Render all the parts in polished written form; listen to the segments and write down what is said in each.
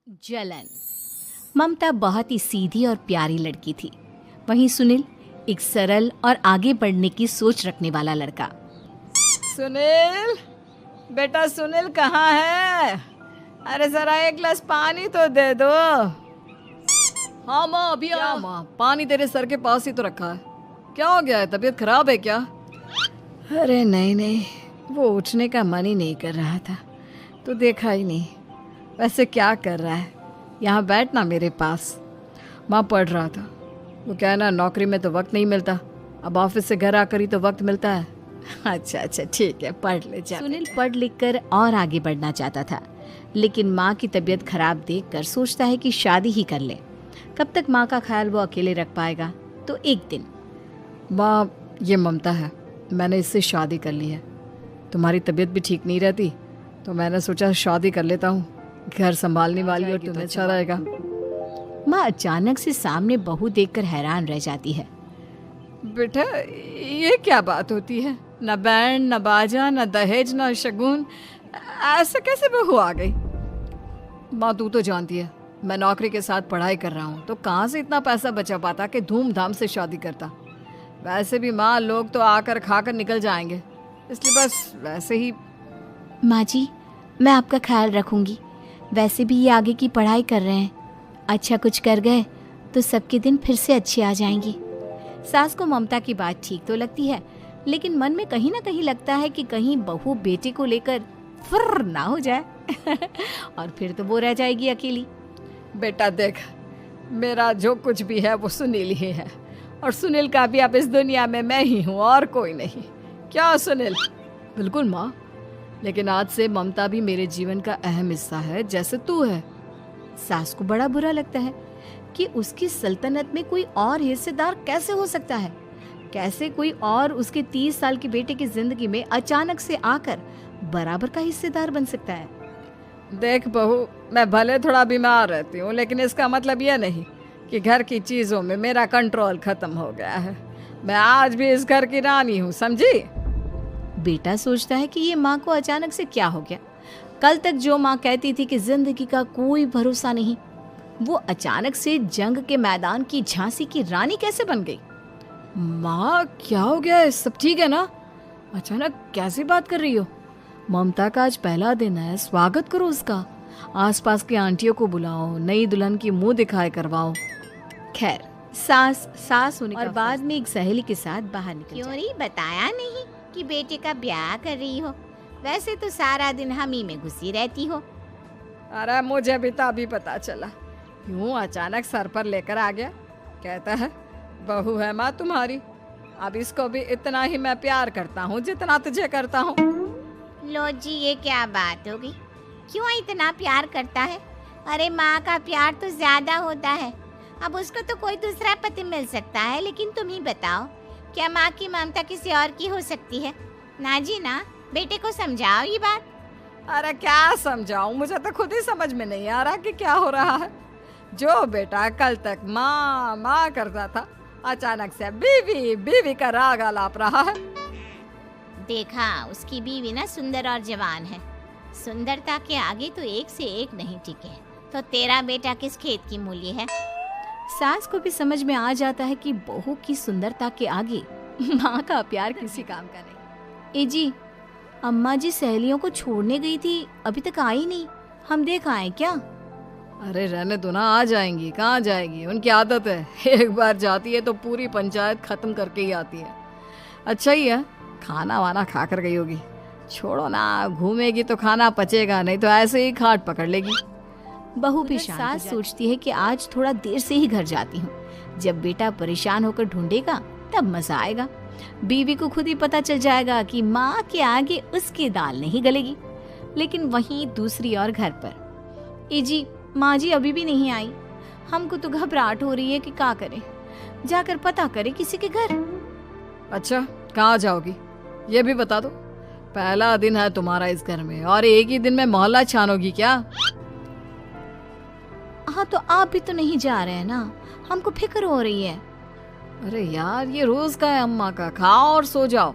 जलन। ममता बहुत ही सीधी और प्यारी लड़की थी। वहीं सुनील एक सरल और आगे बढ़ने की सोच रखने वाला लड़का। सुनील, बेटा सुनील कहाँ है? अरे जरा एक गिलास पानी तो दे दो। हाँ माँ, अभी आया माँ। पानी तेरे सर के पास ही तो रखा है। क्या हो गया है, तबीयत खराब है क्या? अरे नहीं नहीं, वो उठने का मन ही नहीं कर रहा था, तो देखा ही नहीं। वैसे क्या कर रहा है? यहाँ बैठ ना मेरे पास। माँ पढ़ रहा था। वो क्या है ना, नौकरी में तो वक्त नहीं मिलता, अब ऑफिस से घर आकर ही तो वक्त मिलता है। अच्छा अच्छा ठीक है, पढ़ ले जा। सुनील पढ़ लिख कर और आगे बढ़ना चाहता था, लेकिन माँ की तबीयत खराब देखकर सोचता है कि शादी ही कर ले। कब तक माँ का ख्याल वो अकेले रख पाएगा? तो एक दिन, माँ ये ममता है, मैंने इससे शादी कर ली है। तुम्हारी तबीयत भी ठीक नहीं रहती, तो मैंने सोचा शादी कर लेता हूँ। घर संभालने वाली और तुम्हें अच्छा रहेगा। माँ अचानक से सामने बहू देखकर हैरान रह जाती है। बेटा ये क्या बात होती है? न बैंड, न बाजा, न दहेज, न शगुन, ऐसा कैसे बहू आ गई? माँ तू तो जानती है, मैं नौकरी के साथ पढ़ाई कर रहा हूँ, तो कहाँ से इतना पैसा बचा पाता कि धूमधाम से शादी करता। वैसे भी माँ, लोग तो आकर खाकर निकल जाएंगे, इसलिए बस वैसे ही। माँ जी, मैं आपका ख्याल रखूंगी। वैसे भी ये आगे की पढ़ाई कर रहे हैं, अच्छा कुछ कर गए तो सबके दिन फिर से अच्छे आ जाएंगे। सास को ममता की बात ठीक तो लगती है, लेकिन मन में कहीं ना कहीं लगता है कि कहीं बहू बेटे को लेकर फुर्र ना हो जाए और फिर तो वो रह जाएगी अकेली। बेटा देख, मेरा जो कुछ भी है वो सुनील ही है, और सुनील का भी अब इस दुनिया में मैं ही हूँ और कोई नहीं। क्या सुनील? बिल्कुल माँ, लेकिन आज से ममता भी मेरे जीवन का अहम हिस्सा है, जैसे तू है। सास को बड़ा बुरा लगता है कि उसकी सल्तनत में कोई और हिस्सेदार कैसे हो सकता है। कैसे कोई और उसके 30 साल के बेटे की जिंदगी में अचानक से आकर बराबर का हिस्सेदार बन सकता है। देख बहू, मैं भले थोड़ा बीमार रहती हूँ, लेकिन इसका मतलब यह नहीं कि घर की चीजों में मेरा कंट्रोल खत्म हो गया है। मैं आज भी इस घर की रानी हूँ, समझी? बेटा सोचता है कि ये माँ को अचानक से क्या हो गया। कल तक जो माँ कहती थी कि जिंदगी का कोई भरोसा नहीं, वो अचानक से जंग के मैदान की झांसी की रानी कैसे बन गई? माँ क्या हो गया है? सब ठीक है ना? अचानक कैसी बात कर रही हो? ममता का आज पहला दिन है, स्वागत करो उसका। आसपास की आंटियों को बुलाओ, नई दुल्हन की मुंह दिखाए करवाओ। खैर, सास होने और बाद में एक सहेली के साथ बाहर निकल क्यों री बताया नहीं कि बेटे का ब्याह कर रही हो? वैसे तो सारा दिन हम ही में घुसी रहती हो। अरे मुझे भी तो अभी पता चला, यूं अचानक सर पर लेकर आ गया। कहता है बहू है माँ तुम्हारी। अब इसको भी इतना ही मैं प्यार करता हूँ जितना तुझे करता हूँ। लो जी, ये क्या बात होगी? क्यों इतना प्यार करता है? अरे माँ का प्यार तो ज्यादा होता है। अब उसको तो कोई दूसरा पति मिल सकता है, लेकिन तुम ही बताओ, क्या माँ की ममता किसी और की हो सकती है? ना जी ना, बेटे को समझाओ ये बात। अरे क्या समझाऊं, मुझे तो खुद ही समझ में नहीं आ रहा कि क्या हो रहा है। जो बेटा कल तक माँ माँ करता था, अचानक से बीवी बीवी का राग आलाप रहा है। देखा, उसकी बीवी ना सुंदर और जवान है। सुंदरता के आगे तो एक से एक नहीं टिके, तो तेरा बेटा किस खेत की मूली है? सास को भी समझ में आ जाता है कि बहू की सुंदरता के आगे माँ का प्यार किसी काम का नहीं। ए जी, अम्मा जी सहेलियों को छोड़ने गई थी, अभी तक आई नहीं, हम देख आए क्या? अरे रहने दो ना, आ जाएंगी। कहाँ जाएगी, उनकी आदत है, एक बार जाती है तो पूरी पंचायत खत्म करके ही आती है। अच्छा ही है, खाना वाना खा कर गई होगी। छोड़ो ना, घूमेगी तो खाना पचेगा, नहीं तो ऐसे ही खाट पकड़ लेगी। बहू भी सास सोचती है कि आज थोड़ा देर से ही घर जाती हूँ, जब बेटा परेशान होकर ढूंढेगा तब मजा आएगा। बीवी को खुद ही पता चल जाएगा कि माँ के आगे उसकी दाल नहीं गलेगी। लेकिन वहीं दूसरी ओर घर पर, ए जी, माँ जी अभी भी नहीं आई। हमको तो घबराहट हो रही है कि क्या करें, जाकर पता करें किसी के घर। अच्छा, कहाँ जाओगी ये भी बता दो। पहला दिन है तुम्हारा इस घर में, और एक ही दिन में मोहल्ला छानोगी क्या? हाँ, तो आप भी तो नहीं जा रहे हैं ना, हमको फिक्र हो रही है। अरे यार, ये रोज का है अम्मा का, खाओ और सो जाओ।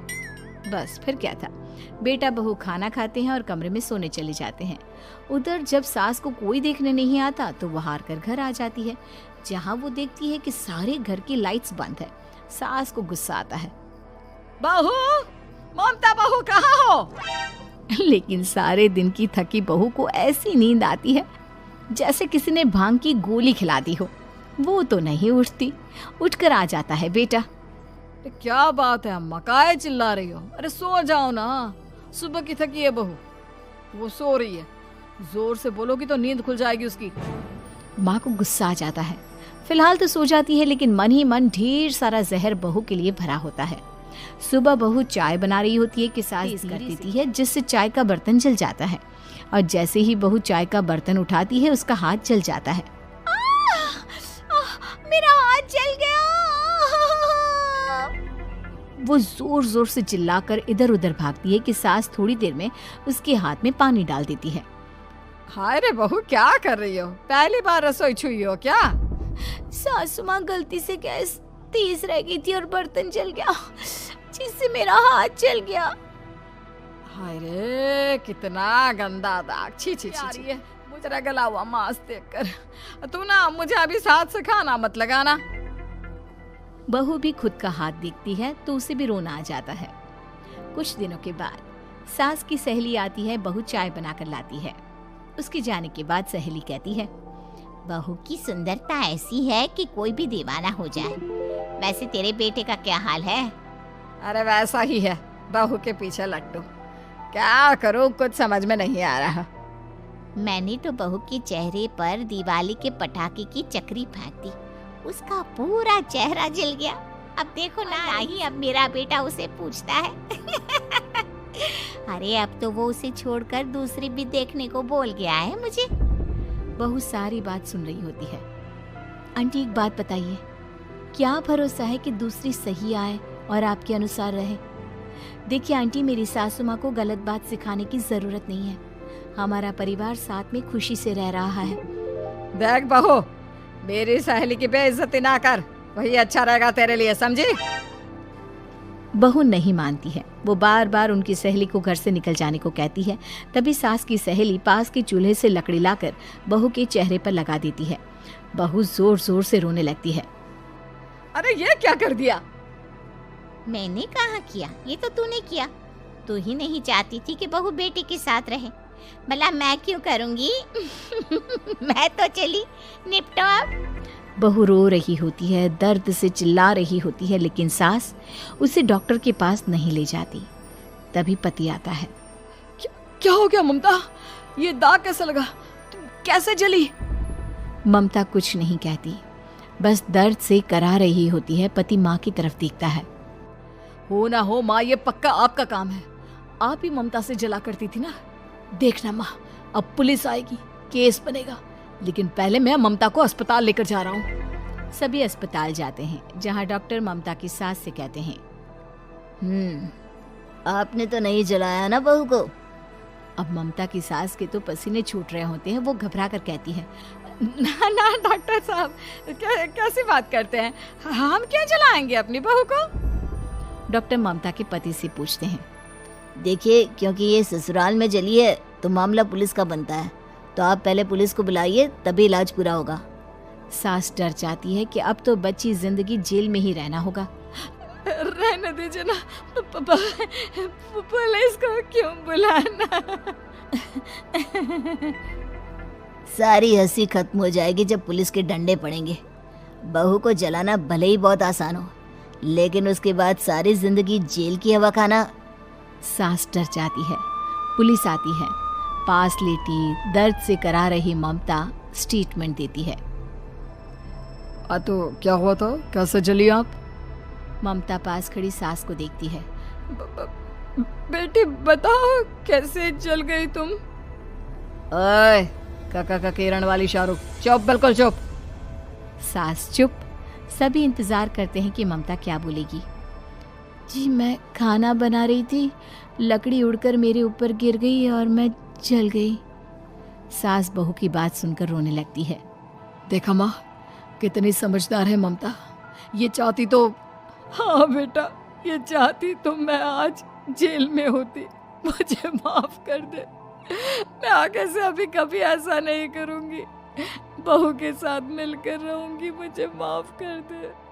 बस फिर क्या था, बेटा बहू खाना खाते हैं और कमरे में सोने चले जाते हैं। उधर जब सास को कोई देखने नहीं आता तो वो हार कर घर आ जाती है, जहाँ वो देखती है कि सारे घर की लाइट्स बंद है। सास को गुस्सा आता है। बहू, ममता बहू कहाँ हो? लेकिन सारे दिन की थकी बहू को ऐसी नींद आती है जैसे किसी ने भांग की गोली खिला दी हो। वो तो नहीं उठती। उठकर आ जाता है बेटा। क्या बात है अम्मा, काहे चिल्ला रही हो? अरे सो जाओ ना, सुबह की थकी है बहू, वो सो रही है। जोर से बोलोगी तो नींद खुल जाएगी उसकी। माँ को गुस्सा आ जाता है। फिलहाल तो सो जाती है, लेकिन मन ही मन ढेर सारा जहर बहू के लिए भरा होता है। सुबह बहू चाय बना रही होती है कि सास कर देती है, जिससे चाय का बर्तन जल जाता है। और जैसे ही बहू चाय का बर्तन उठाती है उसका हाथ जल जाता है। मेरा हाथ जल गया। वो जोर जोर से चिल्लाकर इधर उधर भागती है कि सास थोड़ी देर में उसके हाथ में पानी डाल देती है। हाय रे बहू, क्या कर रही हो? पहली बार रसोई छुई हो क्या? सासू माँ गलती से गैस तेज रह गई थी और बर्तन जल गया, जिससे मेरा हाथ जल गया। हाय रे, कितना गंदा दाग। छी छी छी है तेरा गला हुआ मांस देखकर। तू ना मुझे अभी साथ से खाना मत लगाना। बहू भी खुद का हाथ देखती है तो उसे भी रोना आ जाता है। कुछ दिनों के बाद सास की सहेली आती है, बहू चाय बनाकर लाती है। उसके जाने के बाद सहेली कहती है, बहू की सुंदरता ऐसी है कि कोई भी दीवाना हो जाए। वैसे तेरे बेटे का क्या हाल है? अरे वैसा ही है, बहू के पीछे लट्टू। क्या करूं, कुछ समझ में नहीं आ रहा। मैंने तो बहू के चेहरे पर दिवाली के पटाखे की चक्री फेंक दी, उसका पूरा चेहरा जल गया। अब देखो ना ही अब मेरा बेटा उसे पूछता है। अरे अब तो वो उसे छोड़कर दूसरी भी देखने को बोल गया है मुझे। बहू सारी बात सुन रही होती है। आंटी एक बात बताइए, क्या भरोसा है कि दूसरी सही आए और आपके अनुसार रहे? देखिए आंटी, मेरी सासू माँ को गलत बात सिखाने की जरूरत नहीं है। हमारा परिवार साथ में खुशी से रह रहा है। देख बहू, मेरी सहेली की बेइज्जती ना कर, वही अच्छा रहेगा तेरे लिए, समझी? बहू नहीं मानती है। वो बार बार उनकी सहेली को घर से निकल जाने को कहती है। तभी सास की सहेली पास के चूल्हे से लकड़ी लाकर बहू के चेहरे पर लगा देती है। बहू जोर जोर से रोने लगती है। अरे ये क्या कर दिया? मैंने कहाँ किया, ये तो तूने किया। तू ही नहीं चाहती थी कि बहू बेटे के साथ रहे, भला मैं क्यों करूँगी? मैं तो चली, निपटो अब। बहू रो रही होती है, दर्द से चिल्ला रही होती है, लेकिन सास उसे डॉक्टर के पास नहीं ले जाती। तभी पति आता है। क्या हो गया ममता? ये दाग कैसे लगा? तुम कैसे जली? ममता कुछ नहीं कहती, बस दर्द से करा रही होती है। पति माँ की तरफ देखता है। हो ना हो माँ, ये पक्का आपका काम है। आप ही ममता से जला करती थी ना। देखना माँ, अब पुलिस आएगी, केस बनेगा, लेकिन पहले मैं ममता को अस्पताल लेकर जा रहा हूँ। सभी अस्पताल जाते हैं, जहाँ डॉक्टर ममता की सास से कहते हैं, आपने तो नहीं जलाया ना बहू को? अब ममता की सास के तो पसीने छूट रहे होते हैं। वो घबरा कर कहती है, ना ना डॉक्टर साहब, कैसी बात करते हैं? हम क्या जलाएंगे अपनी बहू को? डॉक्टर ममता के पति से पूछते हैं, देखिए, क्योंकि ये ससुराल में जली है तो मामला पुलिस का बनता है, तो आप पहले पुलिस को बुलाइए, तभी इलाज पूरा होगा। सास डर जाती है कि अब तो बच्ची जिंदगी जेल में ही रहना होगा। रहने दीजिए ना, पुलिस को क्यों बुलाना? सारी हंसी खत्म हो जाएगी जब पुलिस के डंडे पड़ेंगे। बहू को जलाना भले ही बहुत आसान हो, लेकिन उसके बाद सारी जिंदगी जेल की हवा खाना। सास डर जाती है। पुलिस आती है। पास लेटी दर्द से करा रही ममता स्टेटमेंट देती है। तो क्या हुआ था? कैसे जली आप? ममता पास खड़ी सास को देखती है। बेटी बताओ, कैसे जल गई तुम? ओए, काका का किरण वाली शाहरुख, चुप, बिल्कुल चुप। सास चुप। सभी इंतजार करते हैं कि ममता क्या बोलेगी। जी मैं खाना बना रही थी, लकड़ी उड़कर मेरे ऊपर गिर गई और मैं जल गई। सास बहू की बात सुनकर रोने लगती है। देखा माँ, कितनी समझदार है ममता। ये चाहती तो, हाँ बेटा, ये चाहती तो मैं आज जेल में होती। मुझे माफ कर दे। मैं आगे से अभी कभी ऐसा नहीं करूंगी। बहू के साथ मिलकर रहूंगी, मुझे माफ कर दे।